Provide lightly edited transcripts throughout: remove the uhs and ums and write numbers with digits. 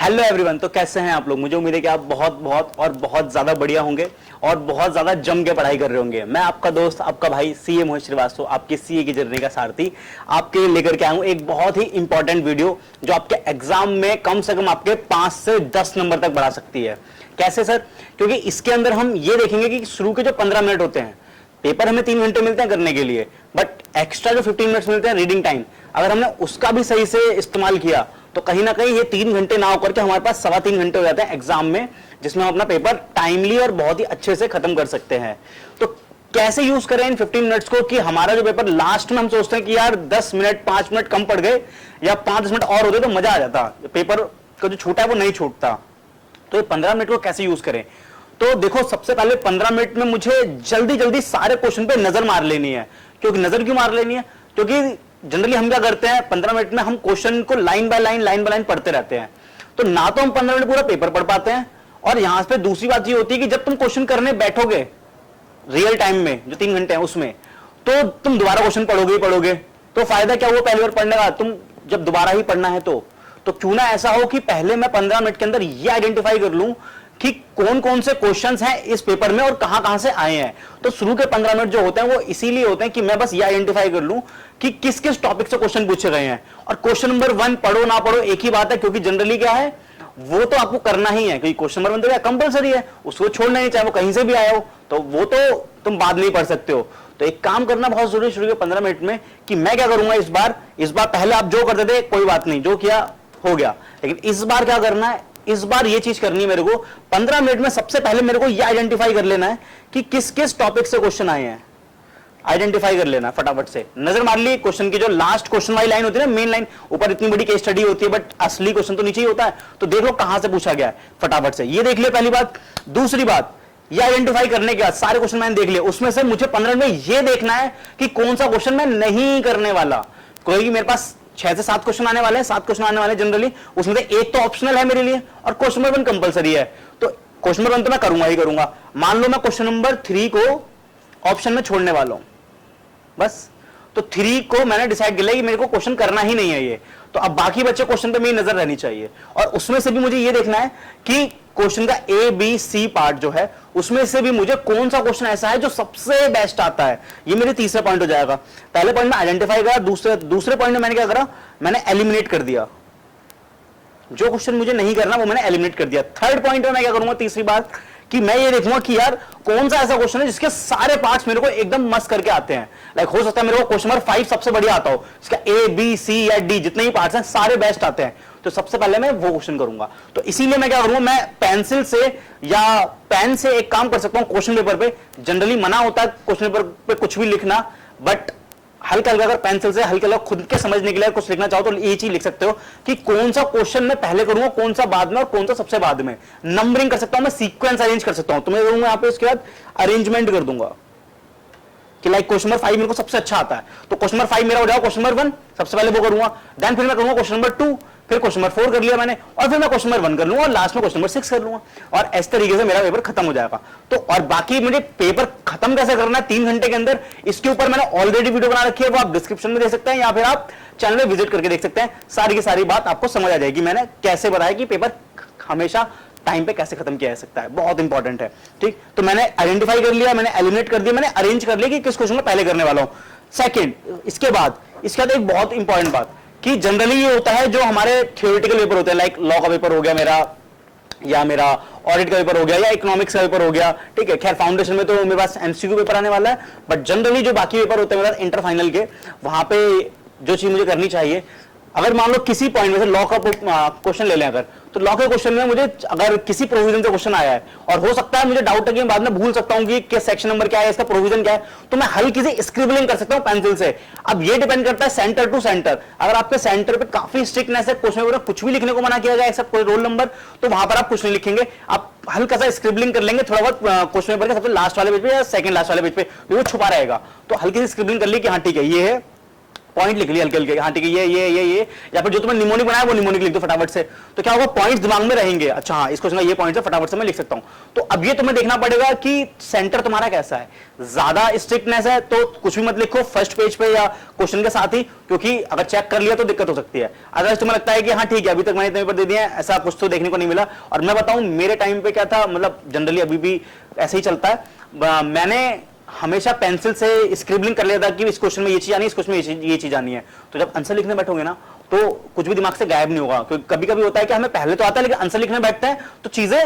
Hello everyone. तो कैसे हैं आप लोग? मुझे उम्मीद है कि आप बहुत बहुत और बहुत ज्यादा बढ़िया होंगे और बहुत ज्यादा जम के पढ़ाई कर रहे होंगे। मैं आपका दोस्त, आपका भाई सीए मोहित श्रीवास्तव, आपके सीए की जर्नी का सारथी आपके लेकर के आया हूं एक बहुत ही इंपॉर्टेंट वीडियो जो आपके एग्जाम में कम से कम आपके 5 से 10 नंबर तक बढ़ा सकती है। कैसे सर? क्योंकि इसके अंदर हम ये देखेंगे कि शुरू के जो 15 मिनट होते हैं, पेपर हमें 3 घंटे मिलते हैं करने के लिए, बट एक्स्ट्रा जो 15 मिनट्स मिलते हैं रीडिंग टाइम, अगर हमने उसका भी सही से इस्तेमाल किया तो कहीं ना कहीं ये 3 घंटे ना होकर के हमारे पास 3.25 घंटे हो जाते हैं एग्जाम में, जिसमें हम अपना पेपर टाइमली और बहुत ही अच्छे से खत्म कर सकते हैं। तो कैसे यूज करें इन 15 मिनट्स को कि हमारा जो पेपर लास्ट में हम सोचते हैं कि यार 10 मिनट 5 मिनट कम पड़ गए या 5-10 मिनट और होते तो मजा आ जाता, पेपर का जो छूटा है वो नहीं छूटता। तो ये 15 मिनट को कैसे यूज करें? तो देखो, सबसे पहले 15 मिनट में मुझे जल्दी जल्दी सारे क्वेश्चन पे नजर मार लेनी है। क्योंकि नजर क्यों मार लेनी है? क्योंकि जनरली हम क्या करते हैं, 15 मिनट में हम क्वेश्चन को लाइन बाय लाइन पढ़ते रहते हैं। तो ना तो हम 15 मिनट पूरा पेपर पढ़ पाते हैं, और यहां पे दूसरी बात ये होती है कि जब तुम क्वेश्चन करने बैठोगे रियल टाइम में जो 3 घंटे हैं उसमें, तो तुम दोबारा क्वेश्चन पढ़ोगे ही पढ़ोगे। तो फायदा क्या हुआ पहली बार पढ़ने का? तुम जब दोबारा ही पढ़ना है तो क्यों ना ऐसा हो कि पहले मैं 15 मिनट के अंदर ये आइडेंटिफाई कर लूं कि कौन कौन से क्वेश्चंस हैं इस पेपर में और कहां कहां से आए हैं। तो शुरू के 15 मिनट जो होते हैं वो इसीलिए होते हैं कि मैं बस ये आइडेंटिफाई कर लूं कि किस किस टॉपिक से क्वेश्चन पूछे गए हैं। और क्वेश्चन नंबर 1 पढ़ो ना पढ़ो एक ही बात है, क्योंकि जनरली क्या है, वो तो आपको करना ही है, क्योंकि क्वेश्चन नंबर 1 तो कंपलसरी है, उसको छोड़ना नहीं, चाहे वो कहीं से भी आया हो, तो वो तो तुम बाद में ही पढ़ सकते हो। तो एक काम करना बहुत जरूरी शुरू के 15 मिनट में कि मैं क्या करूंगा इस बार पहले आप जो करते थे कोई बात नहीं, जो किया हो गया, लेकिन इस बार क्या करना है, इस बार ये चीज करनी है मेरे को। 15 मिनट में सबसे पहले मेरे को ये आइडेंटिफाई कर लेना है कि किस किस टॉपिक से क्वेश्चन आए हैं। आइडेंटिफाई कर लेना फटाफट से, नजर मार ली क्वेश्चन की जो लास्ट क्वेश्चन वाली लाइन होती है ना, मेन लाइन, ऊपर इतनी बड़ी केस स्टडी होती है बट असली क्वेश्चन तो नीचे ही होता है। तो देख लो कहां से पूछा गया है, फटाफट से ये देख लिया पहली बात। दूसरी बात, ये आइडेंटिफाई करने के बाद सारे क्वेश्चन मैंने देख लिए, उसमें से मुझे 15 मिनट में ये देखना है कि कौन सा क्वेश्चन मैं नहीं करने वाला। कोई मेरे पास 6 से 7 क्वेश्चन आने वाले हैं, 7 क्वेश्चन आने वाले जनरली, उसमें से एक तो ऑप्शनल है मेरे लिए और क्वेश्चन नंबर 1 कंपलसरी है। तो क्वेश्चन नंबर 1 तो मैं करूंगा ही करूंगा। मान लो मैं क्वेश्चन नंबर 3 को ऑप्शन में छोड़ने वाला हूं, बस। तो 3 को मैंने डिसाइड कर लिया कि मेरे को क्वेश्चन करना ही नहीं है ये। तो अब बाकी बच्चे क्वेश्चन पे मेरी नजर रहनी चाहिए, और उसमें से भी मुझे ये देखना है कि क्वेश्चन का ए बी सी पार्ट जो है उसमें से भी मुझे कौन सा क्वेश्चन ऐसा है जो सबसे बेस्ट आता है। ये मेरे तीसरा पॉइंट हो जाएगा। पहले पॉइंट में आइडेंटिफाई करा, दूसरे पॉइंट में मैंने क्या करा, मैंने एलिमिनेट कर दिया, जो क्वेश्चन मुझे नहीं करना वो मैंने एलिमिनेट कर दिया। थर्ड पॉइंट में मैं क्या करूंगा, तीसरी बात, कि मैं ये देखूंगा कि यार कौन सा ऐसा क्वेश्चन है जिसके सारे पार्ट्स मेरे को एकदम मस्त करके आते हैं। लाइक हो सकता है मेरे को क्वेश्चन नंबर 5 सबसे बढ़िया आता हो, इसका ए बी सी या डी जितने भी पार्ट्स हैं सारे बेस्ट आते हैं, तो सबसे पहले मैं वो क्वेश्चन करूंगा। तो इसीलिए मैं क्या करूंगा, मैं पेंसिल से या पेन से एक काम कर सकता हूं क्वेश्चन पेपर पे। जनरली मना होता है क्वेश्चन पेपर पे कुछ भी लिखना, बट हल्का हल्का अगर पेंसिल से हल्का हल्का खुद के समझने के लिए कुछ लिखना चाहो तो ये चीज लिख सकते हो कि कौन सा क्वेश्चन मैं पहले करूंगा, कौन सा बाद में और कौन सा सबसे बाद में। नंबरिंग कर सकता हूं मैं, सीक्वेंस अरेंज कर सकता हूं। तो मैं करूंगा यहाँ पे उसके बाद अरेंजमेंट कर दूंगा कि लाइक क्वेश्चन नंबर 5 मेरे को सबसे अच्छा आता है, तो क्वेश्चन नंबर 5 मेरा हो जाएगा क्वेश्चन नंबर 1, सबसे पहले वो करूंगा। देन फिर मैं करूंगा क्वेश्चन नंबर 2, फिर क्वेश्चन नंबर 4 कर लिया मैंने, और फिर मैं क्वेश्चन नंबर 1 कर लूंगा, और लास्ट में क्वेश्चन नंबर 6 कर लूंगा, और इस तरीके से मेरा पेपर खत्म हो जाएगा। तो और बाकी मुझे पेपर खत्म कैसे करना है 3 घंटे के अंदर, इसके ऊपर मैंने ऑलरेडी वीडियो बना रखी है, वो आप डिस्क्रिप्शन में दे सकते हैं या फिर आप चैनल में विजिट करके देख सकते हैं। सारी की सारी बात आपको समझ आ जाएगी मैंने कैसे बताया कि पेपर हमेशा टाइम पे कैसे खत्म किया जा सकता है, बहुत इंपॉर्टेंट है। ठीक, तो मैंने आइडेंटिफाई कर लिया, मैंने एलिमिनेट कर दिया, मैंने अरेंज कर लिया कि किस क्वेश्चन को पहले करने वाला हूं। सेकंड, इसके बाद एक बहुत इंपॉर्टेंट बात कि जनरली ये होता है जो हमारे थियोरेटिकल पेपर होते हैं, लाइक लॉ का पेपर हो गया मेरा, या मेरा ऑडिट का पेपर हो गया, या इकोनॉमिक्स का पेपर हो गया। ठीक है, खैर फाउंडेशन में तो मेरे पास एमसीक्यू पेपर आने वाला है, बट जनरली जो बाकी पेपर होते हैं मेरा इंटर फाइनल के, वहां पे जो चीज मुझे करनी चाहिए, अगर मान लो किसी पॉइंट में से लॉ का क्वेश्चन ले लें अगर, तो लॉ के क्वेश्चन में मुझे अगर किसी प्रोविजन से क्वेश्चन आया है और हो सकता है मुझे डाउट है कि बाद में भूल सकता हूं कि किस सेक्शन नंबर क्या है, इसका प्रोविजन क्या है, तो मैं हल्की सी स्क्रिबलिंग कर सकता हूं पेंसिल से। अब ये डिपेंड करता है सेंटर टू सेंटर। अगर आपके सेंटर पे काफी स्ट्रिक्टनेस है, क्वेश्चन पेपर कुछ भी लिखने को मना किया गया एक्सेप्ट कोई रोल नंबर, तो वहां पर आप कुछ नहीं लिखेंगे, आप हल्का सा स्क्रिबलिंग कर लेंगे थोड़ा बहुत क्वेश्चन पेपर के सबसे लास्ट वाले पेज पे या सेकंड लास्ट वाले पेज पे, वो छुपा रहेगा। तो हल्की सी स्क्रिबलिंग कर ली कि हाँ ठीक है ये है पॉइंट लिख लिया हल्के हल्के, हाँ ठीक है ये, या फिर जो तुमने निमोनिक बनाया वो निमोनिक लिख दो फटाफट से, तो क्या होगा पॉइंट्स दिमाग में रहेंगे, अच्छा हाँ इस क्वेश्चन का ये पॉइंट है फटाफट से मैं लिख सकता हूं। तो अब ये तुम्हें देखना पड़ेगा कि सेंटर तुम्हारा कैसा है, ज्यादा स्ट्रिक्टनेस है तो कुछ भी मत लिखो फर्स्ट पेज पे या क्वेश्चन के साथ ही, क्योंकि अगर चेक कर लिया तो दिक्कत हो सकती है। अगर तुम्हें लगता है कि हाँ ठीक है अभी तक मैंने इतने पेपर दे दिए हैं, ऐसा कुछ तो देखने को नहीं मिला। और मैं बताऊं मेरे टाइम पे क्या था, मतलब जनरली अभी भी ऐसे ही चलता है, मैंने हमेशा पेंसिल से स्क्रिबलिंग कर लिया था कि इस क्वेश्चन में ये चीज आनी है, इस क्वेश्चन में ये चीज आनी है। तो जब आंसर लिखने बैठोगे ना तो कुछ भी दिमाग से गायब नहीं होगा, क्योंकि कभी कभी होता है कि हमें पहले तो आता है लेकिन आंसर लिखने बैठते हैं तो चीजें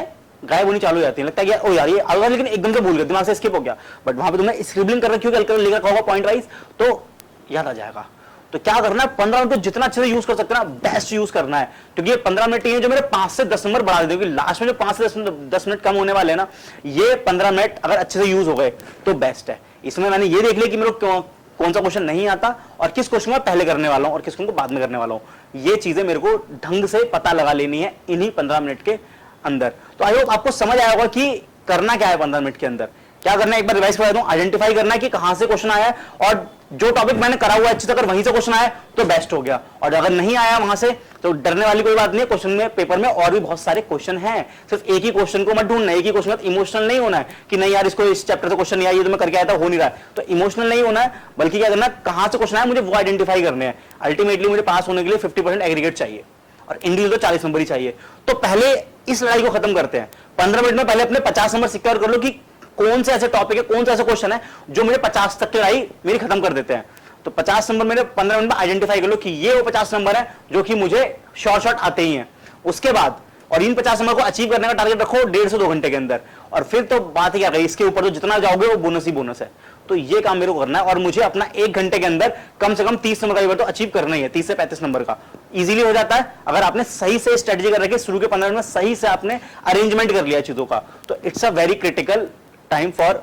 गायब होनी चालू हो जाती है, लगता है कि ओ यार ये आगे, लेकिन एकदम से भूल गया, दिमाग से स्किप हो गया। बट वहां पे तुमने स्क्रिबलिंग कर रखी होगी, लिखा होगा पॉइंट वाइज, तो याद आ जाएगा। तो क्या करना है 15 मिनट को जितना अच्छे से यूज कर सकते हैं ना बेस्ट यूज करना है, क्योंकि ये 15 मिनट ही जो मेरे 5 से 10 नंबर बढ़ा देते, क्योंकि लास्ट में जो 5 से 10 मिनट कम होने वाले हैं ना, ये 15 मिनट अगर अच्छे से यूज हो गए तो बेस्ट है। इसमें मैंने ये देख लिया कि मेरे को कौन सा क्वेश्चन नहीं आता और किस क्वेश्चन को पहले करने वाला हूं और किस क्वेश्चन को बाद में करने वाला हूं, ये चीजें मेरे को ढंग से पता लगा लेनी है इन्हीं 15 मिनट के अंदर। तो आई होप आपको समझ आया होगा कि करना क्या है 15 मिनट के अंदर, क्या करना है एक बार रिवाइज करा दूं, आइडेंटिफाई करना है कि कहां से क्वेश्चन आया है, और जो टॉपिक मैंने करा हुआ है अच्छे से अगर वहीं से क्वेश्चन आया तो बेस्ट हो गया, और अगर नहीं आया वहां से तो डरने वाली कोई बात नहीं है। क्वेश्चन में पेपर में और भी बहुत सारे क्वेश्चन हैं, सिर्फ एक ही क्वेश्चन को मत ढूंढना, एक ही क्वेश्चन में इमोशनल नहीं होना है कि नहीं यार इसको इस चैप्टर से क्वेश्चन नहीं आया, ये तो मैं करके आया था हो नहीं रहा है, तो इमोशनल नहीं होना है, बल्कि क्या करना है कहां से क्वेश्चन आया मुझे वो आइडेंटिफाई करने हैं। अल्टीमेटली मुझे पास होने के लिए 50% एग्रीगेट चाहिए और इंडिविजुअल तो 40 नंबर ही चाहिए। तो पहले इस लड़ाई को खत्म करते हैं, 15 मिनट में पहले अपने 50 नंबर सिक्योर कर लो कि कौन से ऐसे टॉपिक है, कौन सा ऐसा क्वेश्चन है जो मुझे 50 तक की लड़ाई मेरी खत्म कर देते हैं। तो 50 नंबर मेरे 15 मिनट में आइडेंटिफाई कर लो कि ये वो 50 नंबर है जो कि मुझे शॉर्ट आते ही हैं। उसके बाद और इन 50 नंबर को अचीव करने का टारगेट रखो 1.5 से 2 घंटे के अंदर, और फिर तो बात ही क्या गई, इसके ऊपर तो जितना जाओगे वो बोनस ही बोनस है। तो ये काम मेरे को करना है और मुझे अपना 1 घंटे के अंदर कम से कम 30 नंबर का पेपर तो अचीव करना ही है, 30 से 35 नंबर का इजीली हो जाता है अगर आपने सही से स्ट्रेटजी कर रखी, शुरू के 15 मिनट में सही से आपने अरेंजमेंट कर लिया चीजों का। तो it's a very critical time for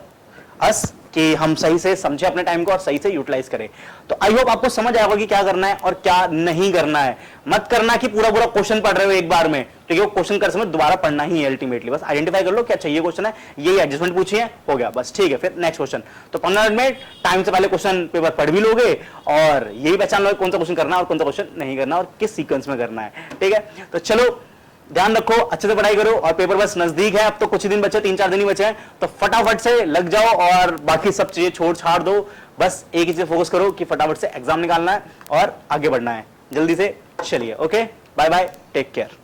us कि हम सही से समझे अपने टाइम को और सही से यूटिलाइज करें। तो आई होप आपको समझ आएगा कि क्या करना है और क्या नहीं करना है। मत करना कि पूरा पूरा क्वेश्चन पढ़ रहे हो एक बार में, क्योंकि वो क्वेश्चन कर समय दोबारा पढ़ना ही है अल्टीमेटली। बस आइडेंटिफाई कर लो क्या चाहिए क्वेश्चन है, ये एडजस्टमेंट पूछिए, हो गया बस, ठीक है। फिर नेक्स्ट क्वेश्चन, तो 15 मिनट में टाइम से पहले क्वेश्चन पेपर पढ़ भी लोगे और यही पहचान लो कौन सा क्वेश्चन करना है और कौन सा क्वेश्चन नहीं करना और किस सीक्वेंस में करना है, ठीक है। तो चलो ध्यान रखो, अच्छे से पढ़ाई करो और पेपर बस नजदीक है, अब तो कुछ ही दिन बचे, 3-4 दिन ही बचे हैं, तो फटाफट से लग जाओ और बाकी सब चीजें छोड़ छाड़ दो। बस एक ही चीज फोकस करो कि फटाफट से एग्जाम निकालना है और आगे बढ़ना है। जल्दी से चलिए, okay, bye bye, take care.